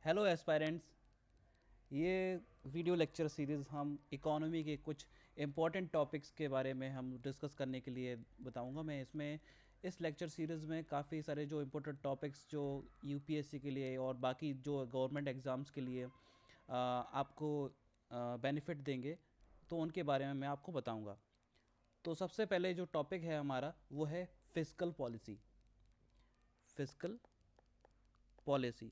Hello aspirants. ये video lecture series हम economy के कुछ इम्पॉर्टेंट टॉपिक्स के बारे में हम डिस्कस करने के लिए बताऊंगा। मैं इसमें इस लेक्चर सीरीज़ में काफ़ी सारे जो इम्पोर्टेंट टॉपिक्स जो यूपीएससी के लिए और बाकी जो गवर्नमेंट एग्ज़ाम्स के लिए आपको बेनिफिट देंगे, तो उनके बारे में मैं आपको बताऊंगा। तो सबसे पहले जो टॉपिक है हमारा वो है फिस्कल पॉलिसी। फिस्कल पॉलिसी,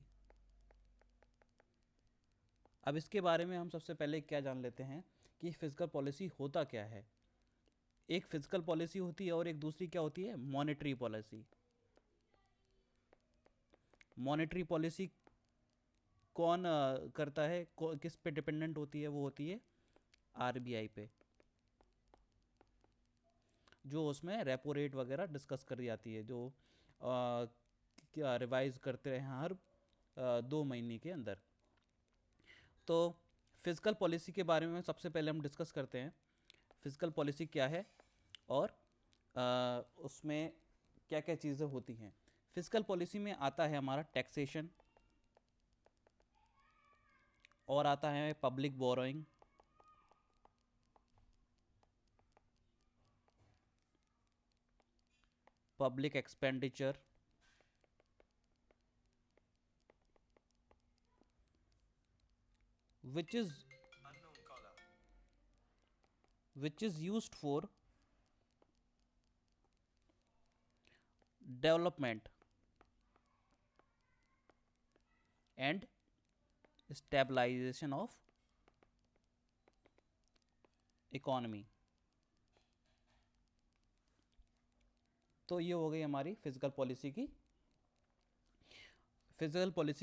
अब इसके बारे में हम सबसे पहले क्या जान लेते हैं कि फिजिकल पॉलिसी होता क्या है। एक फिजिकल पॉलिसी होती है और एक दूसरी क्या होती है, मॉनेटरी पॉलिसी। मॉनेटरी पॉलिसी कौन करता है, किस पे डिपेंडेंट होती है, वो होती है आरबीआई पे, जो उसमें रेपो रेट वगैरह डिस्कस कर जाती है, जो क्या रिवाइज करते रहे हर 2 महीने के अंदर। तो फिजिकल पॉलिसी के बारे में सबसे पहले हम डिस्कस करते हैं फिजिकल पॉलिसी क्या है और उसमें क्या क्या चीज़ें होती हैं। फिजिकल पॉलिसी में आता है हमारा टैक्सेशन, और आता है public borrowing, public expenditure, which is used for development and stabilization of economy। तो ये हो गई हमारी फिजिकल पॉलिसी की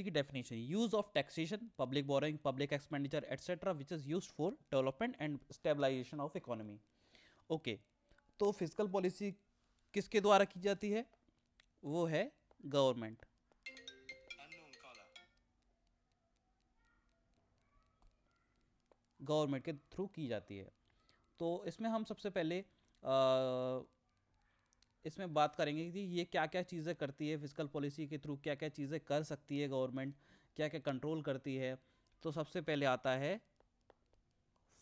definition. Use of taxation, public borrowing, public expenditure etcetera which is used for development and stabilization of economy. Okay, तो physical policy किसके द्वारा की जाती है, वो है गवर्नमेंट। गवर्नमेंट के थ्रू की जाती है। तो इसमें हम सबसे पहले इसमें बात करेंगे कि ये क्या क्या चीज़ें करती है, फिजिकल पॉलिसी के थ्रू क्या क्या चीज़ें कर सकती है गवर्नमेंट, क्या क्या कंट्रोल करती है। तो सबसे पहले आता है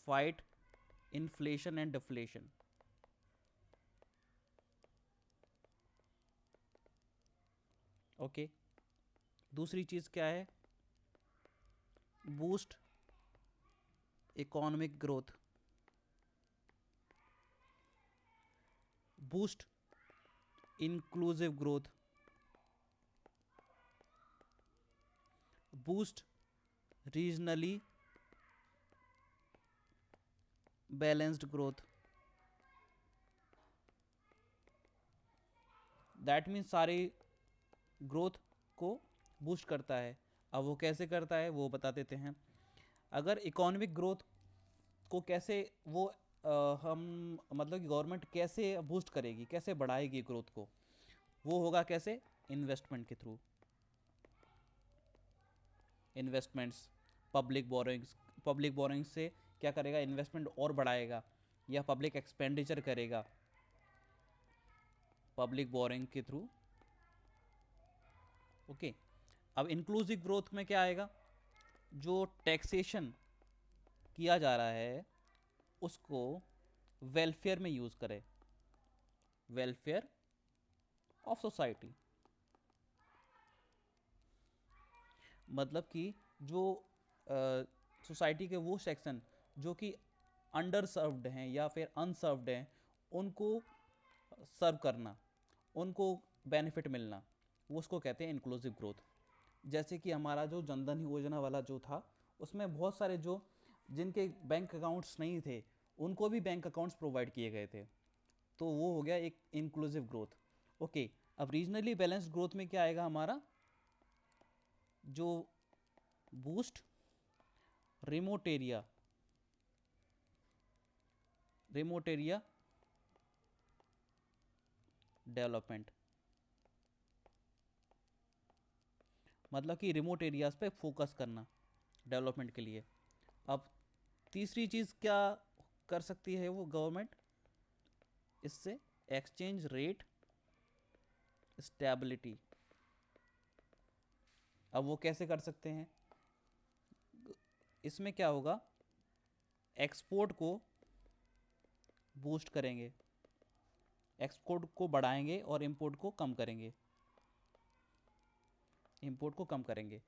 fight inflation and deflation. Okay, दूसरी चीज़ क्या है, boost economic growth, boost inclusive growth, boost regionally balanced growth. That means सारी ग्रोथ को बूस्ट करता है। अब वो कैसे करता है वो बता देते हैं। अगर इकोनॉमिक ग्रोथ को कैसे वो हम मतलब कि गवर्नमेंट कैसे बूस्ट करेगी, कैसे बढ़ाएगी ग्रोथ को, वो होगा कैसे, इन्वेस्टमेंट के थ्रू। इन्वेस्टमेंट्स, पब्लिक बोरोइंग्स से क्या करेगा, इन्वेस्टमेंट और बढ़ाएगा, या पब्लिक एक्सपेंडिचर करेगा पब्लिक बोरोइंग के थ्रू। ओके, अब इंक्लूसिव ग्रोथ में क्या आएगा, जो टैक्सेशन किया जा रहा है उसको वेलफेयर में यूज़ करे, वेलफेयर ऑफ सोसाइटी। मतलब कि जो सोसाइटी के वो सेक्शन जो कि अंडर सर्व्ड हैं या फिर अनसर्व्ड हैं, उनको सर्व करना, उनको बेनिफिट मिलना, वो उसको कहते हैं इंक्लूसिव ग्रोथ। जैसे कि हमारा जो जनधन योजना वाला जो था, उसमें बहुत सारे जो जिनके बैंक अकाउंट्स नहीं थे उनको भी बैंक अकाउंट्स प्रोवाइड किए गए थे। तो वो हो गया एक इंक्लूसिव ग्रोथ। ओके, अब रीजनली बैलेंस्ड ग्रोथ में क्या आएगा हमारा, जो बूस्ट रिमोट एरिया डेवलपमेंट, मतलब कि रिमोट एरियाज पे फोकस करना डेवलपमेंट के लिए। अब तीसरी चीज़ क्या कर सकती है वो गवर्नमेंट, इससे एक्सचेंज रेट स्टेबिलिटी। अब वो कैसे कर सकते हैं, इसमें क्या होगा, एक्सपोर्ट को बूस्ट करेंगे, एक्सपोर्ट को बढ़ाएंगे और इंपोर्ट को कम करेंगे, इंपोर्ट को कम करेंगे।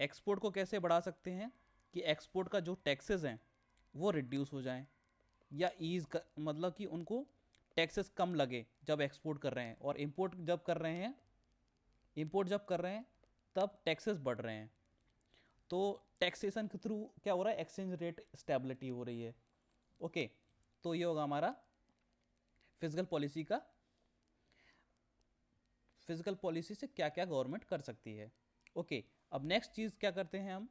एक्सपोर्ट को कैसे बढ़ा सकते हैं कि एक्सपोर्ट का जो टैक्सेस हैं वो रिड्यूस हो जाएं, या ईज मतलब कि उनको टैक्सेस कम लगे जब एक्सपोर्ट कर रहे हैं, और इंपोर्ट जब कर रहे हैं, इंपोर्ट जब कर रहे हैं तब टैक्सेस बढ़ रहे हैं। तो टैक्सेशन के थ्रू क्या हो रहा है, एक्सचेंज रेट स्टेबिलिटी हो रही है। ओके, तो ये होगा हमारा फिजिकल पॉलिसी का, फिजिकल पॉलिसी से क्या क्या गवर्नमेंट कर सकती है। ओके, अब नेक्स्ट चीज़ क्या करते हैं हम,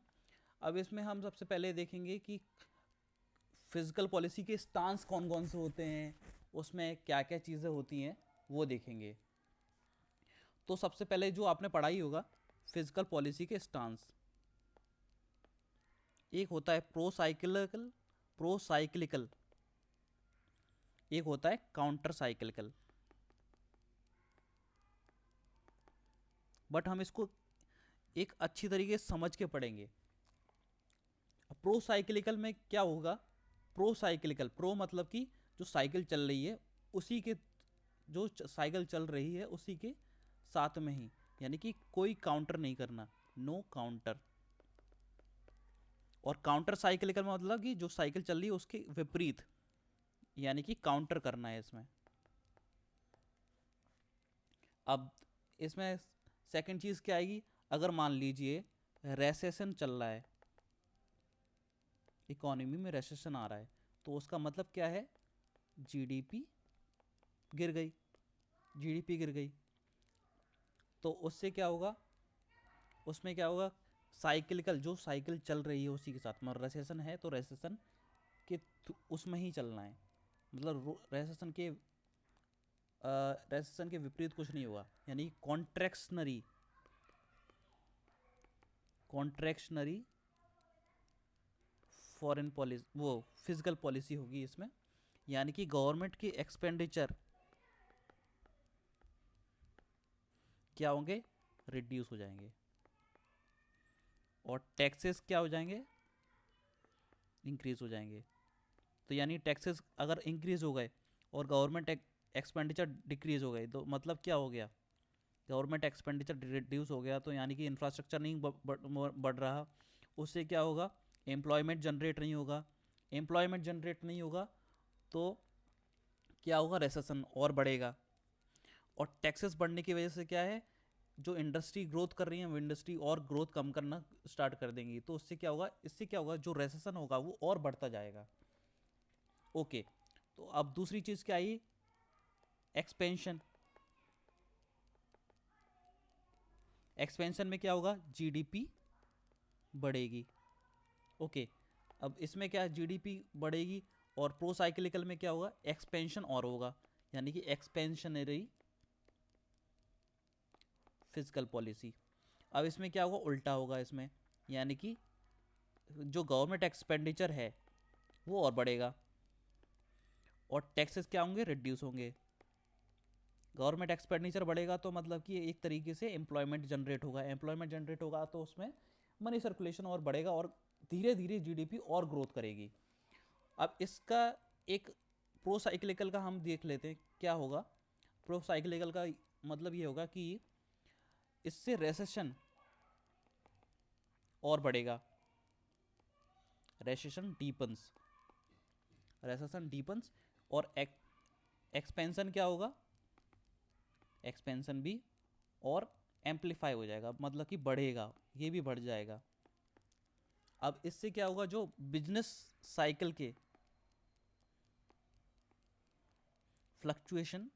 अब इसमें हम सबसे पहले देखेंगे कि फिजिकल पॉलिसी के स्टांस कौन कौन से होते हैं, उसमें क्या क्या चीज़ें होती हैं वो देखेंगे। तो सबसे पहले जो आपने पढ़ा ही होगा फिजिकल पॉलिसी के स्टांस, एक होता है प्रो साइक्लिकल, एक होता है काउंटर साइक्लिकल। बट हम इसको एक अच्छी तरीके से समझ के पढ़ेंगे। प्रो साइक्लिकल में क्या होगा, प्रो साइक्लिकल, प्रो मतलब कि जो साइकिल चल रही है उसी के, जो साइकिल चल रही है उसी के साथ में ही, यानी कि कोई काउंटर नहीं करना, नो काउंटर। और काउंटर साइक्लिकल में मतलब कि जो साइकिल चल रही है उसके विपरीत, यानी कि काउंटर करना है इसमें। अब इसमें सेकंड चीज़ क्या आएगी, अगर मान लीजिए रेसेशन चल रहा है, इकोनॉमी में रेसेशन आ रहा है, तो उसका मतलब क्या है, जीडीपी गिर गई, जीडीपी गिर गई। तो उससे क्या होगा, उसमें क्या होगा, साइकिलिकल, जो साइकिल चल रही है उसी के साथ, मतलब रेसेशन है तो रेसेशन के उसमें ही चलना है, मतलब रेसेशन के विपरीत कुछ नहीं होगा, यानी कॉन्ट्रैक्शनरी, कॉन्ट्रैक्शनरी फॉरेन पॉलिसी, वो फिजिकल पॉलिसी होगी इसमें, यानी कि गवर्नमेंट की एक्सपेंडिचर क्या होंगे, रिड्यूस हो जाएंगे, और टैक्सेस क्या हो जाएंगे, इंक्रीज हो जाएंगे। तो यानी टैक्सेस अगर इंक्रीज हो गए और गवर्नमेंट एक्सपेंडिचर डिक्रीज हो गए, तो मतलब क्या हो गया, गवर्नमेंट एक्सपेंडिचर रिड्यूस हो गया, तो यानी कि इंफ्रास्ट्रक्चर नहीं बढ़ रहा, उससे क्या होगा, एम्प्लॉयमेंट जनरेट नहीं होगा, एम्प्लॉयमेंट जनरेट नहीं होगा तो क्या होगा, रेसेशन और बढ़ेगा। और टैक्सेस बढ़ने की वजह से क्या है, जो इंडस्ट्री ग्रोथ कर रही है वो इंडस्ट्री और ग्रोथ कम करना स्टार्ट कर देंगी, तो उससे क्या होगा, इससे क्या होगा, जो रेसेशन होगा वो और बढ़ता जाएगा। ओके, तो अब दूसरी चीज़ क्या आई, एक्सपेंशन। एक्सपेंशन में क्या होगा, जीडीपी बढ़ेगी। ओके, अब इसमें क्या है, जीडीपी बढ़ेगी, और प्रो साइक्लिकल में क्या होगा, एक्सपेंशन और होगा, यानी कि एक्सपेंशनरी फिजिकल पॉलिसी। अब इसमें क्या होगा, उल्टा होगा इसमें, यानी कि जो गवर्नमेंट एक्सपेंडिचर है वो और बढ़ेगा, और टैक्सेस क्या होंगे, रिड्यूस होंगे। गवर्नमेंट एक्सपेंडिचर बढ़ेगा तो मतलब कि एक तरीके से एम्प्लॉयमेंट जनरेट होगा, एम्प्लॉयमेंट जनरेट होगा तो उसमें मनी सर्कुलेशन और बढ़ेगा, और धीरे धीरे जीडीपी और ग्रोथ करेगी। अब इसका एक प्रो साइक्लिकल का हम देख लेते हैं क्या होगा। प्रो साइक्लिकल का मतलब ये होगा कि इससे रेसेशन और बढ़ेगा, रेसेशन डीपन्स, रेसेशन डीपन्स, और एक्सपेंशन क्या होगा, एक्सपेंशन भी और एम्पलीफाई हो जाएगा, मतलब कि बढ़ेगा, ये भी बढ़ जाएगा। अब इससे क्या होगा, जो बिजनेस साइकिल के फ्लक्चुएशन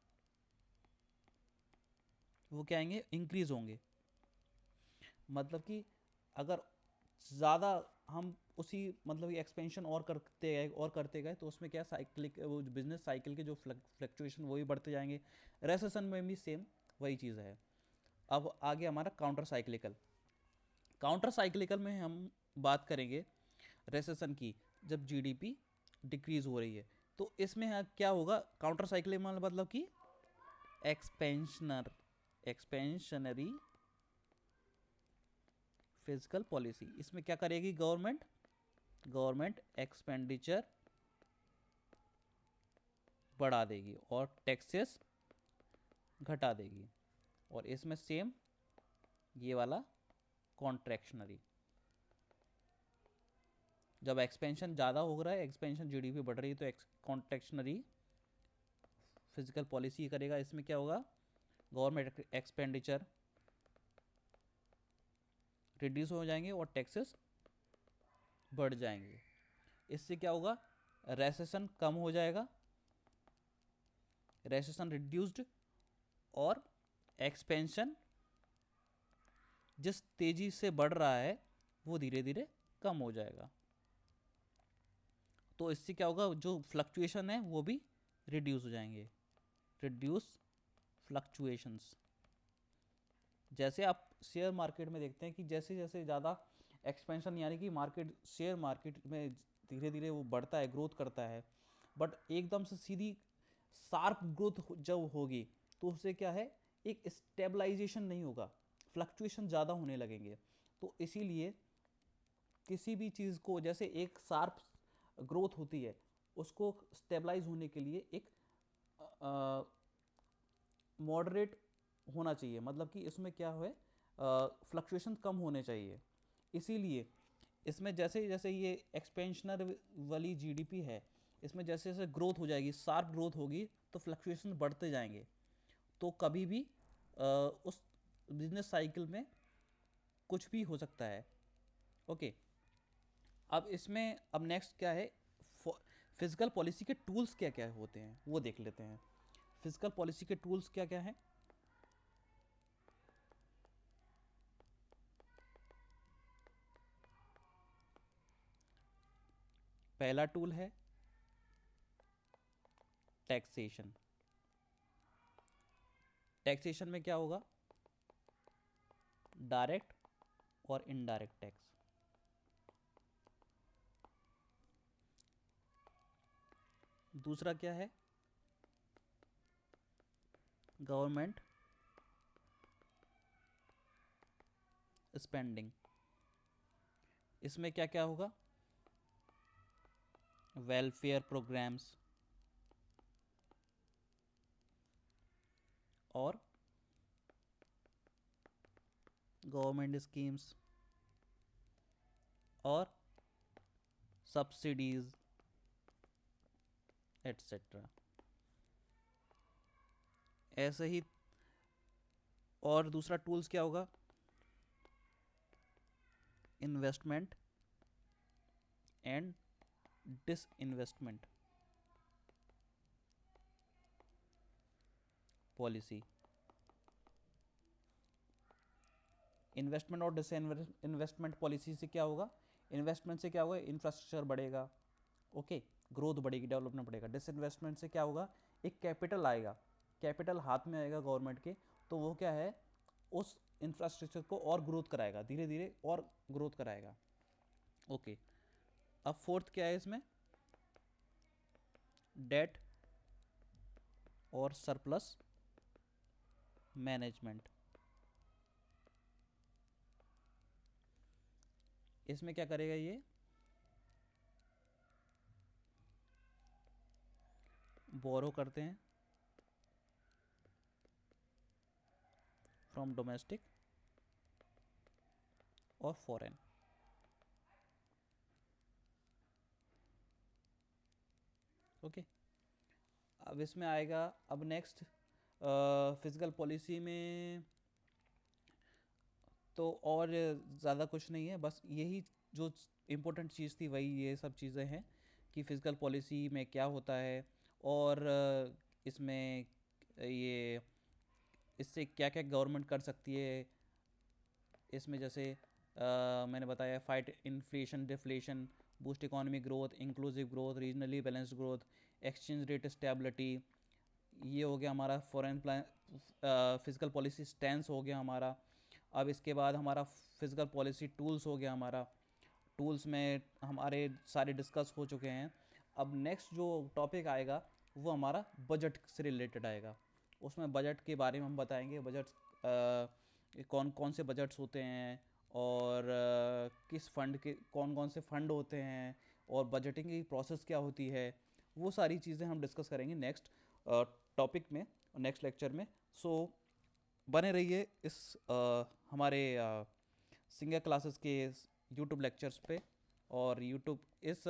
वो क्या आएंगे, इंक्रीज होंगे। मतलब कि अगर ज़्यादा हम उसी मतलब कि एक्सपेंशन और करते गए तो उसमें क्या साइक्लिक, वो बिजनेस साइकिल के जो फ्लक्चुएशन वो भी बढ़ते जाएंगे। रेसेशन में भी सेम वही चीज़ है। अब आगे हमारा काउंटर साइक्लिकल, काउंटर साइक्लिकल में हम बात करेंगे रेसेशन की, जब जीडीपी डिक्रीज हो रही है, तो इसमें क्या होगा, काउंटर साइक्लिकल मतलब कि गवर्नमेंट एक्सपेंडिचर बढ़ा देगी और टैक्सेस घटा देगी। और इसमें सेम ये वाला कॉन्ट्रैक्शनरी, जब एक्सपेंशन ज़्यादा हो रहा है, एक्सपेंशन जीडीपी बढ़ रही है, तो कॉन्ट्रैक्शनरी फिजिकल पॉलिसी करेगा। इसमें क्या होगा, गवर्नमेंट एक्सपेंडिचर रिड्यूस हो जाएंगे और टैक्सेस बढ़ जाएंगे। इससे क्या होगा, रेसेशन कम हो जाएगा, रेसेशन रिड्यूस्ड, और एक्सपेंशन जिस तेजी से बढ़ रहा है वो धीरे धीरे कम हो जाएगा। तो इससे क्या होगा, जो फ्लक्चुएशन है वो भी रिड्यूस हो जाएंगे, रिड्यूस फ्लक्चुएशंस। जैसे आप शेयर मार्केट में देखते हैं कि जैसे जैसे ज़्यादा एक्सपेंशन, यानी कि मार्केट, शेयर मार्केट में धीरे धीरे वो बढ़ता है, ग्रोथ करता है, बट एकदम से सीधी शार्प ग्रोथ जब होगी तो उससे क्या है, एक स्टेबलाइजेशन नहीं होगा, फ्लक्चुएशन ज़्यादा होने लगेंगे। तो इसीलिए किसी भी चीज़ को, जैसे एक शार्प ग्रोथ होती है, उसको स्टेबलाइज होने के लिए एक मॉडरेट होना चाहिए, मतलब कि इसमें क्या है, फ्लक्चुएशन कम होने चाहिए। इसीलिए इसमें जैसे जैसे ये एक्सपेंशनर वाली जीडीपी है, इसमें जैसे जैसे ग्रोथ हो जाएगी, शार्प ग्रोथ होगी, तो फ्लक्चुएशन बढ़ते जाएंगे। तो कभी भी उस बिजनेस साइकिल में कुछ भी हो सकता है। ओके, अब इसमें अब नेक्स्ट क्या है, फिजिकल पॉलिसी के टूल्स क्या क्या होते हैं वो देख लेते हैं। फिजिकल पॉलिसी के टूल्स क्या क्या हैं। पहला टूल है टैक्सेशन। टैक्सेशन में क्या होगा, डायरेक्ट और इनडायरेक्ट टैक्स। दूसरा क्या है, गवर्नमेंट स्पेंडिंग। इसमें क्या क्या होगा, वेलफेयर प्रोग्राम्स और गवर्नमेंट स्कीम्स और सब्सिडीज एटसेट्रा। ऐसे ही, और दूसरा टूल्स क्या होगा, investment and disinvestment policy. Investment और डिसइन्वेस्टमेंट पॉलिसी से क्या होगा, इन्वेस्टमेंट से क्या होगा, इंफ्रास्ट्रक्चर बढ़ेगा, ओके, ग्रोथ बढ़ेगी, डेवलपमेंट बढ़ेगा। डिसइन्वेस्टमेंट से क्या होगा, एक कैपिटल आएगा, कैपिटल हाथ में आएगा गवर्नमेंट के, तो वो क्या है, उस इंफ्रास्ट्रक्चर को और ग्रोथ कराएगा, धीरे धीरे और ग्रोथ कराएगा। ओके, अब फोर्थ क्या है इसमें, डेट और सरप्लस मैनेजमेंट। इसमें क्या करेगा, ये बोरो करते हैं फ्रॉम डोमेस्टिक और फॉरेन। ओके, अब इसमें आएगा, अब नेक्स्ट फिजिकल पॉलिसी में तो और ज़्यादा कुछ नहीं है, बस यही जो इम्पोर्टेंट चीज़ थी वही ये सब चीज़ें हैं कि फिजिकल पॉलिसी में क्या होता है, और इसमें ये इससे क्या क्या गवर्नमेंट कर सकती है। इसमें जैसे मैंने बताया, fight inflation deflation, boost economic growth, inclusive growth, regionally balanced growth, exchange rate stability. ये हो गया हमारा foreign plan, physical policy stance हो गया हमारा। अब इसके बाद हमारा फिजिकल पॉलिसी टूल्स हो गया हमारा। टूल्स में हमारे सारे डिस्कस हो चुके हैं। अब नेक्स्ट जो टॉपिक आएगा वो हमारा बजट से रिलेटेड आएगा। उसमें बजट के बारे में हम बताएंगे, बजट कौन कौन से बजट्स होते हैं और किस फंड के कौन कौन से फंड होते हैं और बजटिंग की प्रोसेस क्या होती है, वो सारी चीज़ें हम डिस्कस करेंगे नेक्स्ट टॉपिक में, नेक्स्ट लेक्चर में। सो बने रहिए इस हमारे सिंगर क्लासेस के यूट्यूब लेक्चर्स पे और यूट्यूब इस